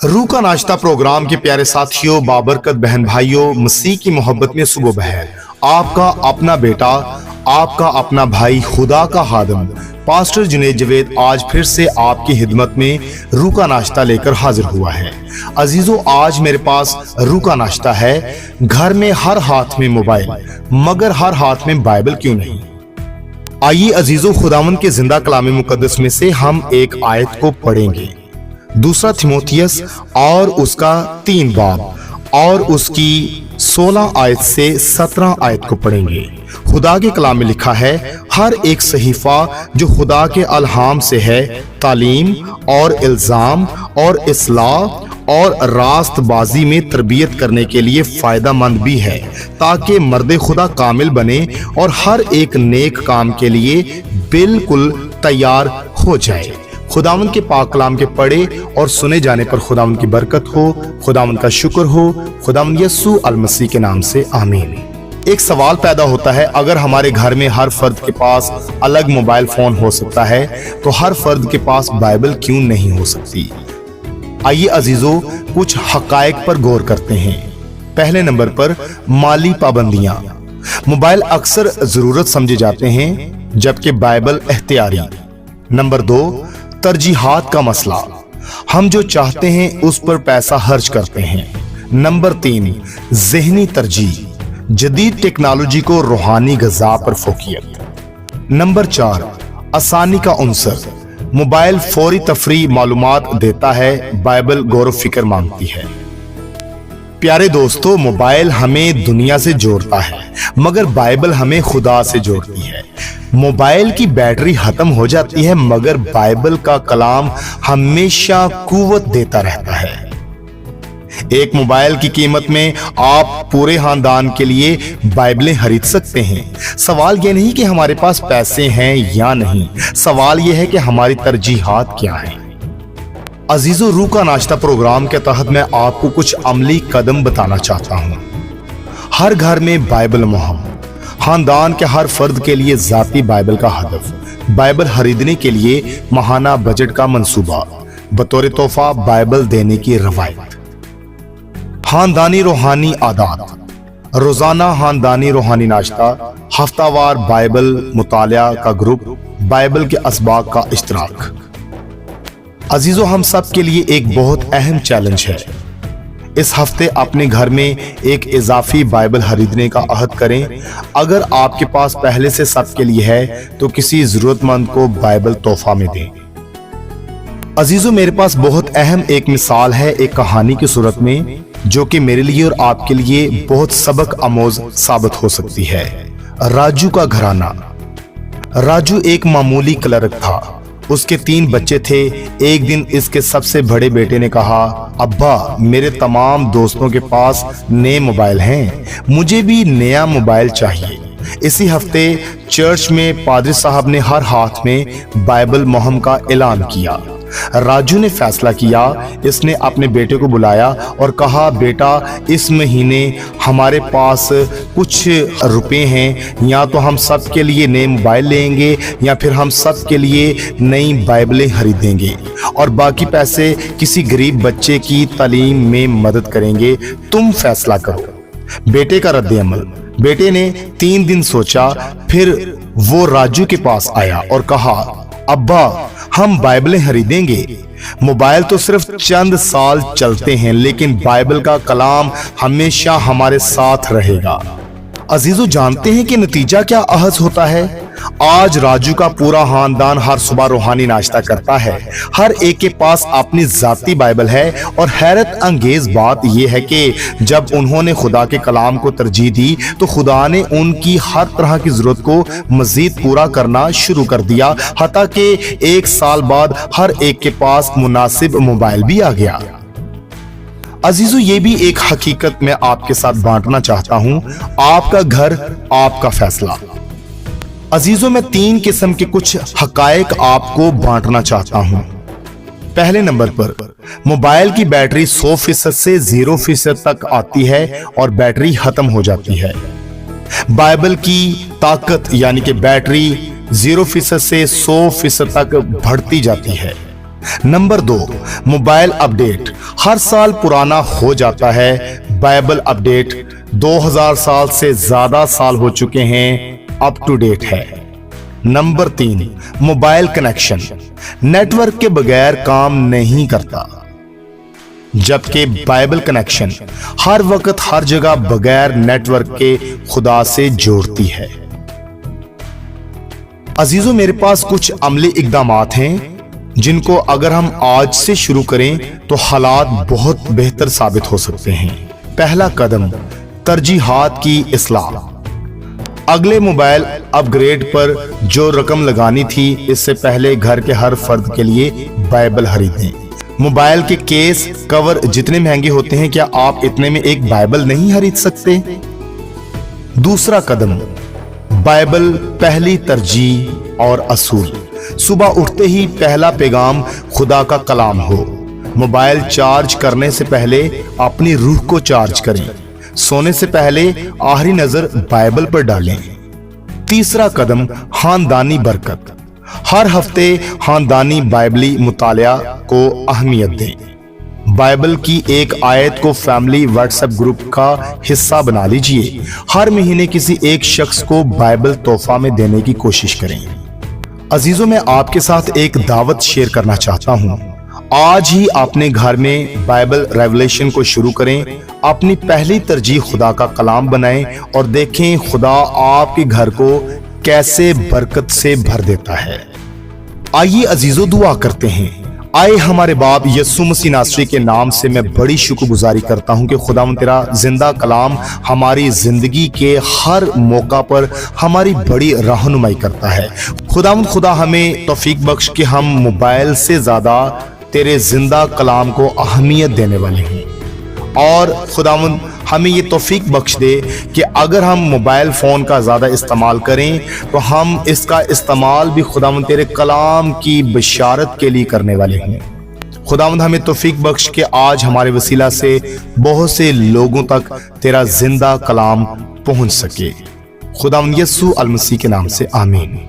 रूह का नाश्ता प्रोग्राम के प्यारे साथियों, बाबरकत बहन भाइयों, मसीह की मोहब्बत में सुबह बहर आपका अपना बेटा, आपका अपना भाई, खुदा का खादिम पास्टर जुनैद जवेद आज फिर से आपकी खिदमत में रूह का नाश्ता लेकर हाजिर हुआ है। अजीजों, आज मेरे पास रूह का नाश्ता है। घर में हर हाथ में मोबाइल, मगर हर हाथ में बाइबल क्यों नहीं? आइए अजीजों, खुदावंद के जिंदा कलाम मुकद्दस में से हम एक आयत को पढ़ेंगे। दूसरा थिमोथियस और उसका 3 बाब और उसकी 16 आयत से 17 आयत को पढ़ेंगे। खुदा के कलाम में लिखा है, हर एक सहीफा जो खुदा के अलहाम से है, तालीम और इल्जाम और इस्लाह और रास्तबाजी में तरबियत करने के लिए फायदा मंद भी है, ताकि मर्द खुदा कामिल बने और हर एक नेक काम के लिए बिल्कुल तैयार हो जाए। खुदावंद के पाक कलाम के पढ़े और सुने जाने पर खुदावंद की बरकत हो, खुदावंद का शुक्र हो, खुदावंद यस्सु अल मसीह के नाम से आमीन। एक सवाल पैदा होता है, अगर हमारे घर में हर फर्द के पास अलग मोबाइल फोन हो सकता है तो हर फर्द के पास बाइबल क्यों नहीं हो सकती? आइए अजीजों, कुछ हकायक पर गौर करते हैं। पहले नंबर पर माली पाबंदियां। मोबाइल अक्सर जरूरत समझे जाते हैं जबकि बाइबल एहतियारी। नंबर 2, तरजीहात का मसला, हम जो चाहते हैं उस पर पैसा खर्च करते हैं। नंबर 3, ज़हनी तरजीह, जदीद टेक्नोलॉजी को रूहानी ग़िज़ा पर फोकियत। नंबर 4, आसानी का उनसर, मोबाइल फौरी तफरी मालूमात देता है, बाइबल गौर व फिक्र मांगती है। प्यारे दोस्तों, मोबाइल हमें दुनिया से जोड़ता है मगर बाइबल हमें खुदा से जोड़ती है। मोबाइल की बैटरी खत्म हो जाती है मगर बाइबल का कलाम हमेशा कुव्वत देता रहता है। एक मोबाइल की कीमत में आप पूरे खानदान के लिए बाइबलें खरीद सकते हैं। सवाल यह नहीं कि हमारे पास पैसे हैं या नहीं, सवाल यह है कि हमारी तरजीहात क्या हैं। अजीजों, रूह का नाश्ता प्रोग्राम के तहत मैं आपको कुछ अमली कदम बताना चाहता हूं। हर घर में बाइबल मुहम, खानदान के हर फर्द के लिए जाती बाइबल का हदफ, बाइबल खरीदने के लिए माहाना बजट का मंसूबा, बतौर तोहफा बाइबल देने की रवायत। खानदानी रूहानी आदात, रोजाना खानदानी रूहानी नाश्ता, हफ्तावार बाइबल मुतालिया का ग्रुप, बाइबल के असबाक का इश्तराक। अजीजों, हम सब के लिए एक बहुत अहम चैलेंज है। इस हफ्ते अपने घर में एक इजाफी बाइबल खरीदने का अहद करें। अगर आपके पास पहले से सब के लिए है तो किसी जरूरतमंद को बाइबल तोहफा में दें। अजीजों, मेरे पास बहुत अहम एक मिसाल है, एक कहानी की सूरत में, जो कि मेरे लिए और आपके लिए बहुत सबक आमोज साबित हो सकती है। राजू का घराना। राजू एक मामूली क्लर्क था। उसके 3 बच्चे थे। एक दिन इसके सबसे बड़े बेटे ने कहा, अब्बा, मेरे तमाम दोस्तों के पास नए मोबाइल हैं, मुझे भी नया मोबाइल चाहिए। इसी हफ्ते चर्च में पादरी साहब ने हर हाथ में बाइबल मुहम का ऐलान किया। राजू ने फैसला किया, इसने अपने बेटे को बुलाया और कहा, बेटा, इस महीने हमारे पास कुछ रुपए हैं, या तो हम सब के लिए नए मोबाइल लेंगे या फिर हम सब के लिए नई बाइबलें खरीदेंगे और बाकी पैसे किसी गरीब बच्चे की तालीम में मदद करेंगे, तुम फैसला करो। बेटे का रद्द-ए-अमल। बेटे ने 3 दिन सोचा, फिर वो राजू के पास आया और कहा, अब्बा, हम बाइबलें खरीदेंगे। मोबाइल तो सिर्फ चंद साल चलते हैं लेकिन बाइबल का कलाम हमेशा हमारे साथ रहेगा। अजीजों, जानते हैं कि नतीजा क्या अहज होता है? आज राजू का पूरा खानदान हर सुबह रूहानी नाश्ता करता है। हर एक के पास अपनी जाती बाइबल है और हैरत अंगेज बात यह है कि जब उन्होंने खुदा के कलाम को तरजीह दी तो खुदा ने उनकी हर तरह की जरूरत को मजीद पूरा करना शुरू कर दिया, हत्ता कि 1 साल बाद हर एक के पास मुनासिब मोबाइल भी आ गया। अजीजों, ये भी एक हकीकत मैं आपके साथ बांटना चाहता हूं। आपका घर, आपका फैसला। अजीजों, मैं 3 किस्म के कुछ हकायक आपको बांटना चाहता हूं। पहले नंबर पर, मोबाइल की बैटरी 100% से 0% तक आती है और बैटरी खत्म हो जाती है। बाइबल की ताकत यानी कि बैटरी 0% से 100% तक बढ़ती जाती है। Number 2, mobile update. हर साल पुराना हो जाता है। बाइबल अपडेट 2000 साल से ज्यादा साल हो चुके हैं, अप टू डेट है। नंबर 3, मोबाइल कनेक्शन नेटवर्क के बगैर काम नहीं करता, जबकि बाइबल कनेक्शन हर वक्त हर जगह बगैर नेटवर्क के खुदा से जोड़ती है। अजीजों, मेरे पास कुछ अमली इकदामात हैं जिनको अगर हम आज से शुरू करें तो हालात बहुत बेहतर साबित हो सकते हैं। पहला कदम, तरजीहात की इस्लाह। अगले मोबाइल अपग्रेड पर जो रकम लगानी थी, इससे पहले घर के हर फर्द के लिए बाइबल खरीदें। मोबाइल के केस कवर जितने महंगे होते हैं, क्या आप इतने में एक बाइबल नहीं खरीद सकते? दूसरा कदम, बाइबल पहली तरजीह और असूल। सुबह उठते ही पहला पैगाम खुदा का कलाम हो। मोबाइल चार्ज करने से पहले अपनी रूह को चार्ज करें। सोने से पहले आखिरी नजर बाइबल पर डालें। तीसरा कदम, खानदानी बरकत। हर हफ्ते खानदानी बाइबली मुतालिया को अहमियत दें। बाइबल की एक आयत को फैमिली व्हाट्सएप ग्रुप का हिस्सा बना लीजिए। हर महीने किसी एक शख्स को बाइबल तोहफा में देने की कोशिश करें। अजीजों, मैं आपके साथ एक दावत शेयर करना चाहता हूं। आज ही अपने घर में बाइबल रेवलेशन को शुरू करें। अपनी पहली तरजीह खुदा का कलाम बनाएं और देखें खुदा आपके घर को कैसे बरकत से भर देता है। आइए अजीजों, दुआ करते हैं। आए हमारे बाप यस्सु मसीह नासरी के नाम से मैं बड़ी शुक्रगुजारी करता हूं कि खुदावंद तेरा जिंदा कलाम हमारी जिंदगी के हर मौका पर हमारी बड़ी रहनुमाई करता है। खुदावंद खुदा हमें तौफीक बख्श कि हम मोबाइल से ज्यादा तेरे जिंदा कलाम को अहमियत देने वाले हैं। और खुदावंद हमें ये तौफीक बख्श दे कि अगर हम मोबाइल फ़ोन का ज़्यादा इस्तेमाल करें तो हम इसका इस्तेमाल भी खुदावंद तेरे कलाम की बशारत के लिए करने वाले हैं। खुदावंद हमें तौफीक बख्श कि आज हमारे वसीला से बहुत से लोगों तक तेरा जिंदा कलाम पहुंच सके। खुदावंद यस्सु अल मसीह के नाम से आमीन।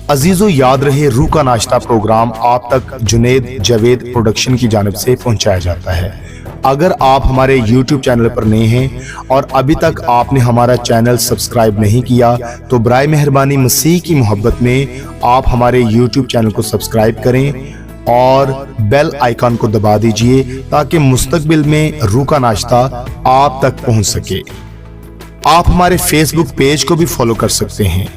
अजीजों, याद रहे रूह का नाश्ता प्रोग्राम आप तक जुनेद जावेद प्रोडक्शन की जानिब से पहुंचाया जाता है। अगर आप हमारे YouTube चैनल पर नए हैं और अभी तक आपने हमारा चैनल सब्सक्राइब नहीं किया तो बराए मेहरबानी मसीह की मोहब्बत में आप हमारे YouTube चैनल को सब्सक्राइब करें और बेल आइकन को दबा दीजिए ताकि मुस्तकबिल में रूह का नाश्ता आप तक पहुंच सके। आप हमारे Facebook पेज को भी फॉलो कर सकते हैं।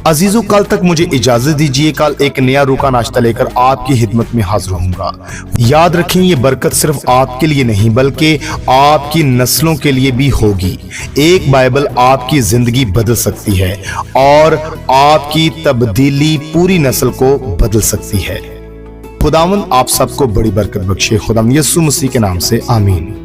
अजीजों, कल तक मुझे इजाजत दीजिए। कल एक नया रूह का नाश्ता लेकर आपकी खिदमत में हाजिर होऊंगा। याद रखें, ये बरकत सिर्फ आपके लिए नहीं बल्कि आपकी नस्लों के लिए भी होगी। एक बाइबल आपकी जिंदगी बदल सकती है और आपकी तब्दीली पूरी नस्ल को बदल सकती है। खुदावंद आप सबको बड़ी बरकत बख्शे। खुदावंद यस्सु मसीह के नाम से आमीन।